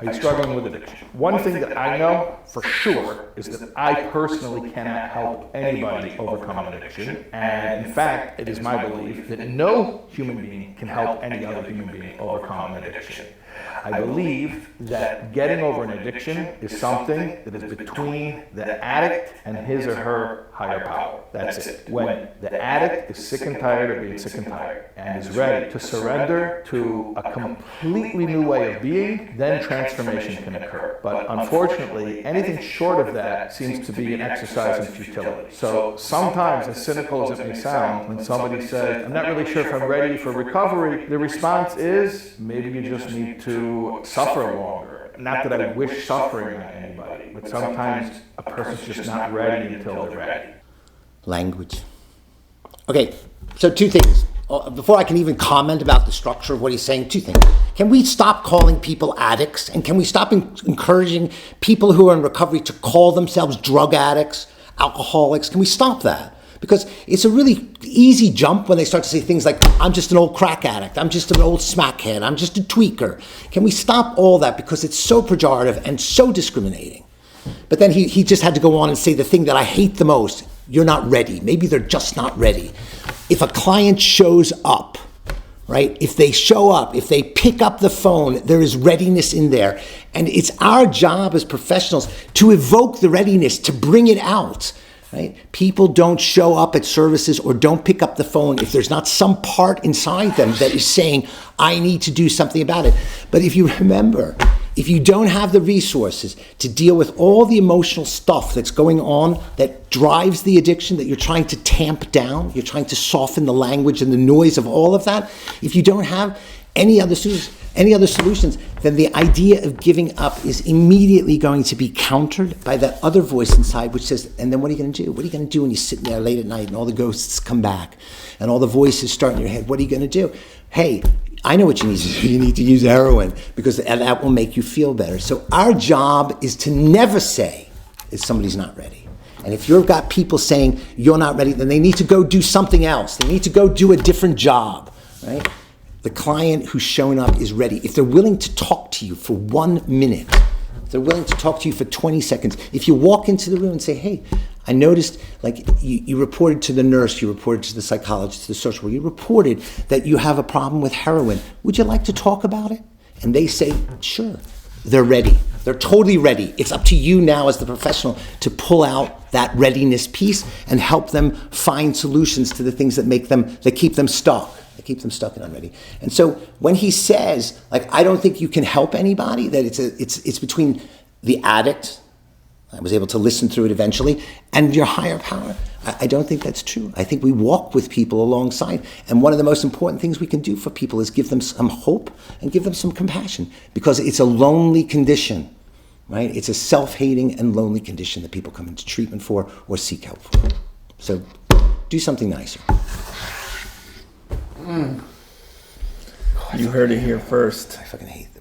Are you struggling with addiction? One thing that I know for sure is that I personally cannot help anybody overcome an addiction. And in fact, it is my belief that no human being can help any other human being overcome an addiction. I believe that getting over an addiction is something that is between the addict and his or her higher power. That's it. When the addict is sick and tired of being sick and tired and is ready to surrender to a completely new way of being, then transformation can occur. But unfortunately, anything short of that seems to be an exercise in futility. So sometimes, as cynical as it may sound, when somebody says, I'm not really sure if I'm ready for recovery, the response is, maybe you just need to suffer longer. Not that I wish suffering on anybody, but sometimes a person's just not ready until they're ready. Language. Okay, so two things. Before I can even comment about the structure of what he's saying, two things. Can we stop calling people addicts? And can we stop encouraging people who are in recovery to call themselves drug addicts, alcoholics? Can we stop that? Because it's a really easy jump when they start to say things like, I'm just an old crack addict, I'm just an old smackhead, I'm just a tweaker. Can we stop all that? Because it's so pejorative and so discriminating. But then he just had to go on and say the thing that I hate the most, you're not ready. Maybe they're just not ready. If a client shows up, right? If they show up, if they pick up the phone, there is readiness in there. And it's our job as professionals to evoke the readiness, to bring it out. Right? People don't show up at services or don't pick up the phone if there's not some part inside them that is saying, I need to do something about it. But if you remember, if you don't have the resources to deal with all the emotional stuff that's going on that drives the addiction, that you're trying to tamp down, you're trying to soften the language and the noise of all of that, if you don't have any other solutions, then the idea of giving up is immediately going to be countered by that other voice inside which says, and then what are you going to do? What are you going to do when you're sitting there late at night and all the ghosts come back and all the voices start in your head? What are you going to do? Hey, I know what you need to do. You need to use heroin because that will make you feel better. So our job is to never say that somebody's not ready. And if you've got people saying you're not ready, then they need to go do something else. They need to go do a different job, right? The client who's showing up is ready. If they're willing to talk to you for 1 minute, if they're willing to talk to you for 20 seconds, if you walk into the room and say, hey, I noticed, like you reported to the nurse, you reported to the psychologist, to the social worker, you reported that you have a problem with heroin. Would you like to talk about it? And they say, sure. They're ready. They're totally ready. It's up to you now as the professional to pull out that readiness piece and help them find solutions to the things that keep them stuck. That keeps them stuck and unready. And so when he says, like, I don't think you can help anybody, that it's between the addict, I was able to listen through it eventually, and your higher power, I don't think that's true. I think we walk with people alongside. And one of the most important things we can do for people is give them some hope and give them some compassion, because it's a lonely condition, right? It's a self-hating and lonely condition that people come into treatment for or seek help for. So do something nicer. You heard it here first. I fucking hate